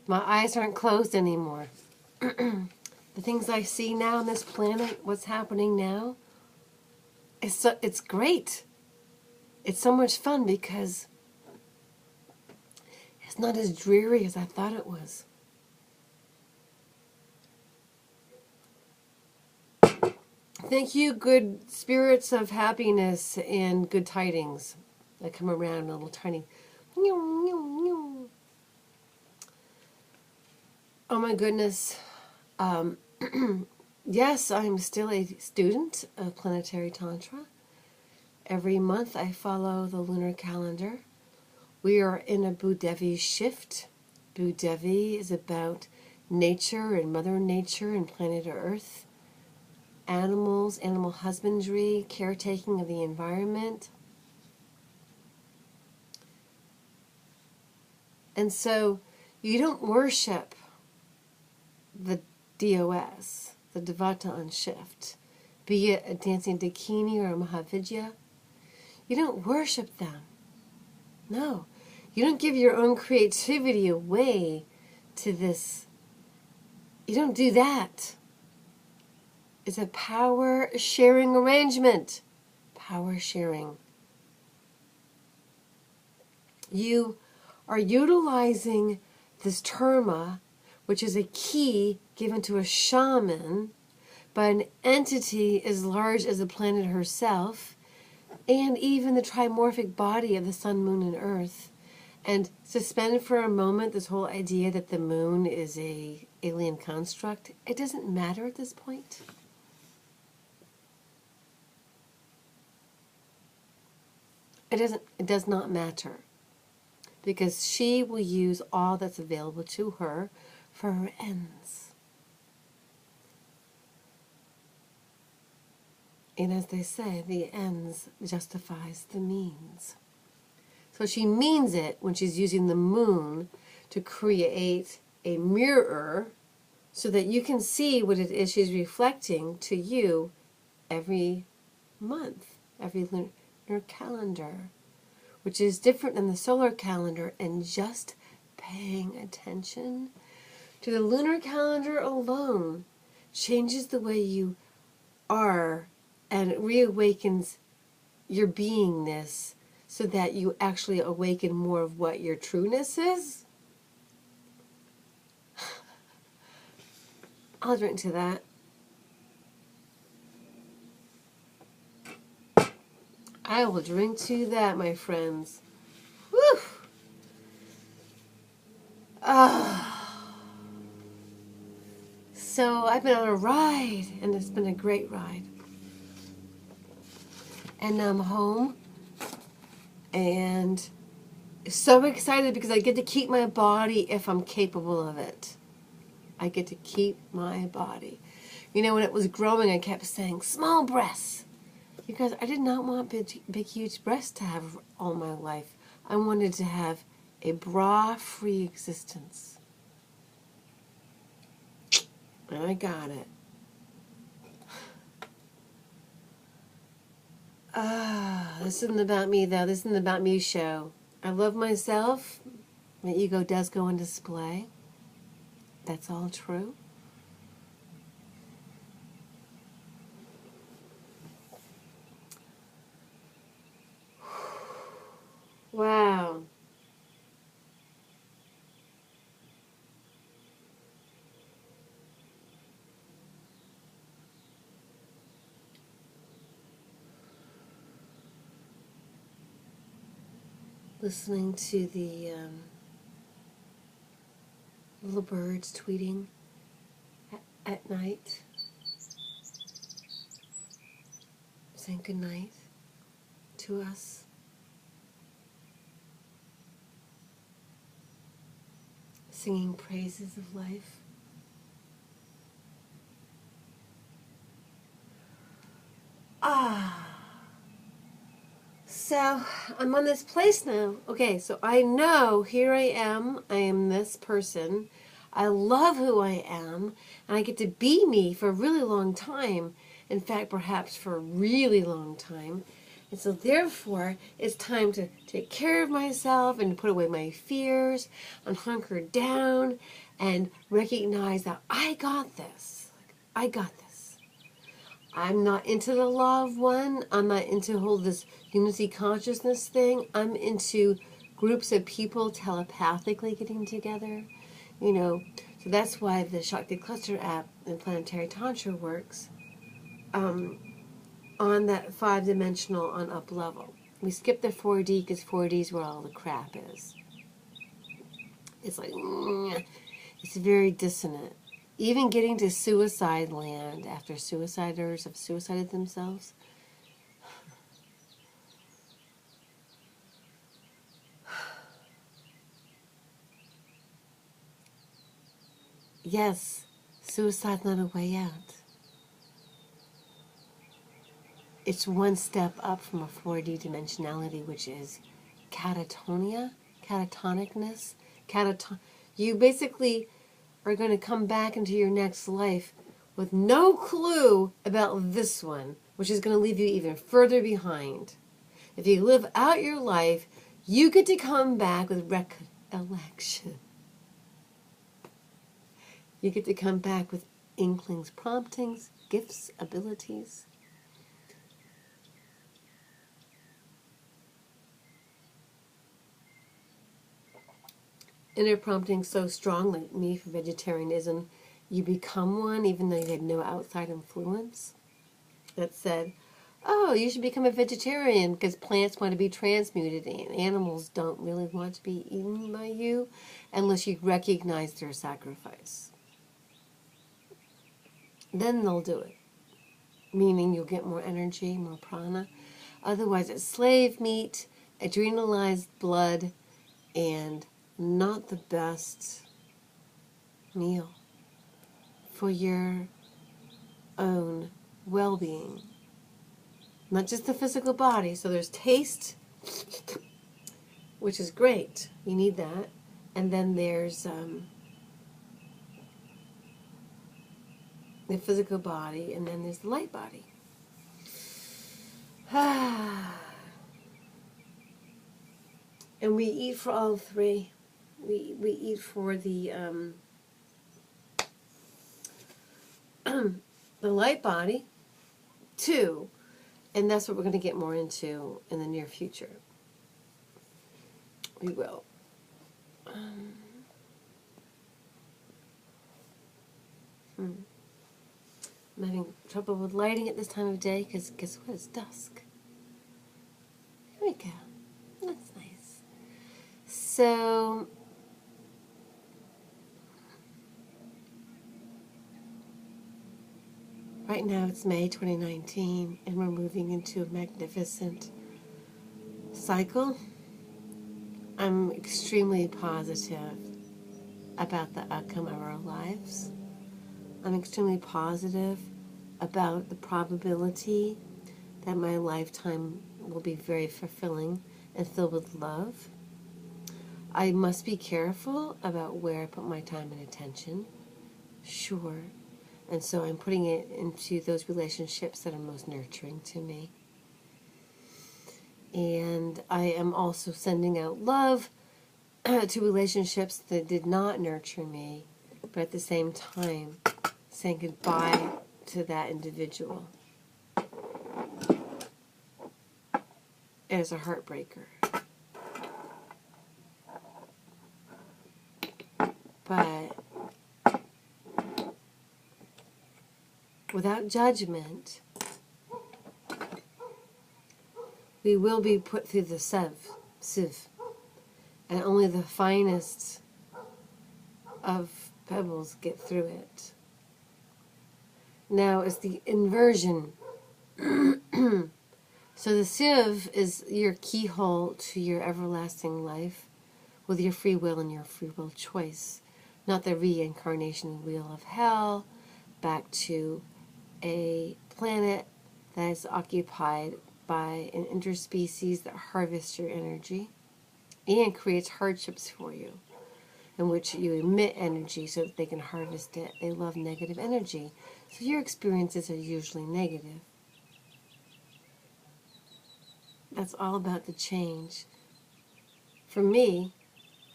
My eyes aren't closed anymore. The things I see now on this planet, what's happening now, it's great. It's so much fun because it's not as dreary as I thought it was. Thank you, good spirits of happiness and good tidings that come around in a little tiny. Oh my goodness. Yes, I'm still a student of Planetary Tantra. Every month I follow the lunar calendar. We are in a Bhudevi shift. Bhudevi is about nature and Mother Nature and planet Earth. Animals, animal husbandry, caretaking of the environment. And so you don't worship the DOS, the Devata on shift, be it a dancing Dakini or a Mahavidya. You don't worship them. No. You don't give your own creativity away to this. You don't do that. It's a power sharing arrangement. Power sharing. You are utilizing this terma, which is a key given to a shaman by an entity as large as the planet herself, and even the trimorphic body of the sun, moon, and earth. And suspend for a moment this whole idea that the moon is a alien construct. It doesn't matter at this point. It does not matter. Because she will use all that's available to her for her ends. And as they say, the ends justifies the means. So she means it when she's using the moon to create a mirror so that you can see what it is she's reflecting to you every month, every lunar calendar, which is different than the solar calendar, and just paying attention to the lunar calendar alone changes the way you are, and it reawakens your beingness so that you actually awaken more of what your trueness is. I'll drink to that. I will drink to that, my friends. Whew. So I've been on a ride, and it's been a great ride. And I'm home, and so excited because I get to keep my body if I'm capable of it. I get to keep my body. You know, when it was growing, I kept saying, small breasts. Because I did not want big, huge breasts to have all my life. I wanted to have a bra-free existence. And I got it. This isn't about me, though. This isn't an about me show. I love myself. My ego does go on display. That's all true. Wow. Listening to the little birds tweeting at night, saying good night to us. Singing praises of life. So I'm on this place now. Okay, so I know here I am this person. I love who I am, and I get to be me for a really long time. In fact, perhaps for a really long time. And so therefore, it's time to take care of myself and put away my fears and hunker down and recognize that I got this. I got this. I'm not into the law of one. I'm not into whole this unity consciousness thing. I'm into groups of people telepathically getting together. So that's why the Shakti Cluster app and Planetary Tantra works on that 5-dimensional on up level. We skip the 4D because 4D is where all the crap is. It's like, it's very dissonant. Even getting to suicide land after suiciders have suicided themselves. Yes, suicide's not a way out. It's one step up from a 4D dimensionality, which is catatonia, catatonicness. You basically are going to come back into your next life with no clue about this one, which is going to leave you even further behind. If you live out your life, you get to come back with recollection. You get to come back with inklings, promptings, gifts, abilities. Inner prompting so strong, like me for vegetarianism, you become one even though you had no outside influence. That said, oh, you should become a vegetarian because plants want to be transmuted and animals don't really want to be eaten by you unless you recognize their sacrifice. Then they'll do it, meaning you'll get more energy, more prana. Otherwise, it's slave meat, adrenalized blood, and not the best meal for your own well-being. Not just the physical body. So there's taste, which is great. You need that. And then there's the physical body, and then there's the light body. And we eat for all three. We eat for the the light body too, and that's what we're going to get more into in the near future. We will. I'm having trouble with lighting at this time of day because guess what? It's dusk. Here we go. That's nice. So right now it's May 2019 and we're moving into a magnificent cycle. I'm extremely positive about the outcome of our lives. I'm extremely positive about the probability that my lifetime will be very fulfilling and filled with love. I must be careful about where I put my time and attention, sure. And so I'm putting it into those relationships that are most nurturing to me. And I am also sending out love to relationships that did not nurture me, but at the same time saying goodbye to that individual as a heartbreaker. But without judgment, we will be put through the sieve, and only the finest of pebbles get through it. Now is the inversion. So the sieve is your keyhole to your everlasting life with your free will and your free will choice, not the reincarnation wheel of hell back to a planet that is occupied by an interspecies that harvests your energy and creates hardships for you, in which you emit energy so that they can harvest it. They love negative energy. So your experiences are usually negative. That's all about the change. For me,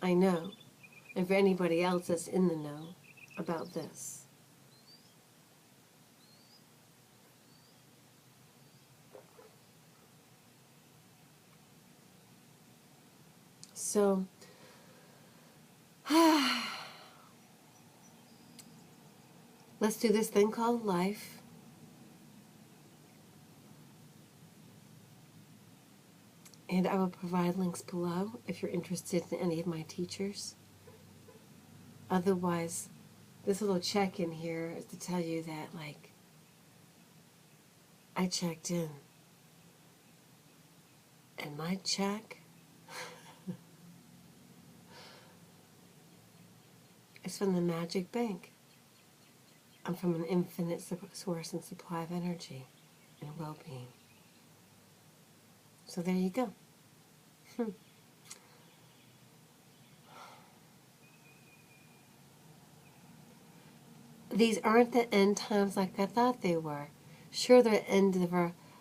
I know. And for anybody else that's in the know about this. So, let's do this thing called life. And I will provide links below if you're interested in any of my teachers. Otherwise, this little check-in here is to tell you that, like, I checked in. And my check is from the magic bank. I'm from an infinite source and supply of energy and well-being. So there you go. These aren't the end times like I thought they were. Sure, they're end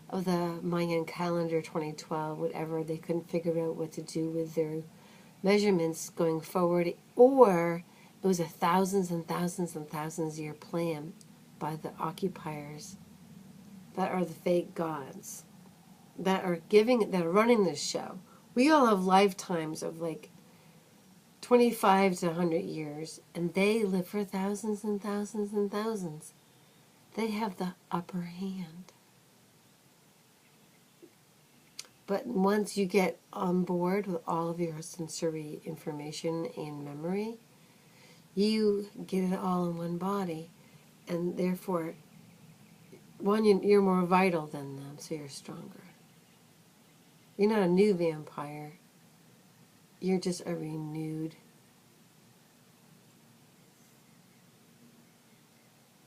of the Mayan calendar 2012, whatever. They couldn't figure out what to do with their measurements going forward, or it was a thousands and thousands and thousands year plan by the occupiers that are the fake gods that are running this show. We all have lifetimes of like 25 to 100 years, and they live for thousands and thousands and thousands. They have the upper hand. But once you get on board with all of your sensory information and memory, you get it all in one body, and therefore, one, you're more vital than them, so you're stronger. You're not a new vampire. You're just a renewed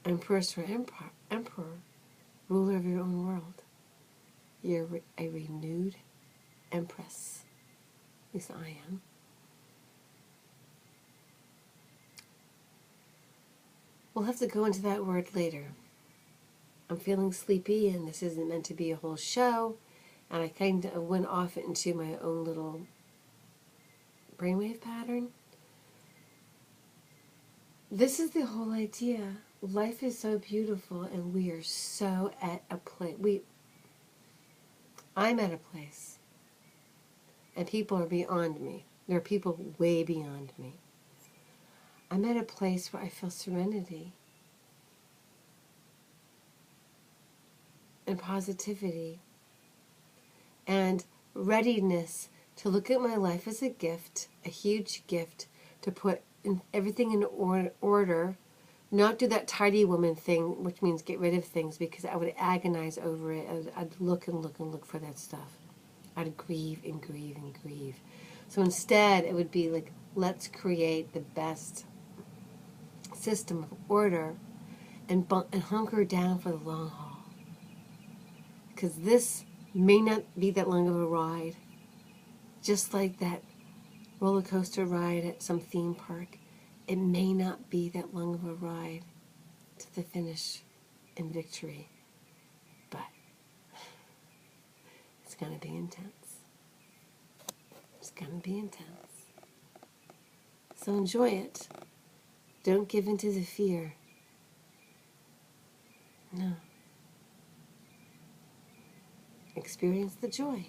empress or emperor, ruler of your own world. You're a renewed empress. At least I am. We'll have to go into that word later. I'm feeling sleepy, and this isn't meant to be a whole show, and I kind of went off into my own little brainwave pattern. This is the whole idea. Life is so beautiful, and we are so at a place. I'm at a place, and people are beyond me. There are people way beyond me. I'm at a place where I feel serenity and positivity and readiness to look at my life as a gift, a huge gift, to put everything in order, not do that tidy woman thing, which means get rid of things, because I would agonize over it. I'd look and look and look for that stuff. I'd grieve and grieve and grieve. So instead, it would be like, let's create the best system of order and hunker down for the long haul. Because this may not be that long of a ride. Just like that roller coaster ride at some theme park, it may not be that long of a ride to the finish in victory, but it's going to be intense. It's going to be intense. So enjoy it. Don't give in to the fear. No. Experience the joy.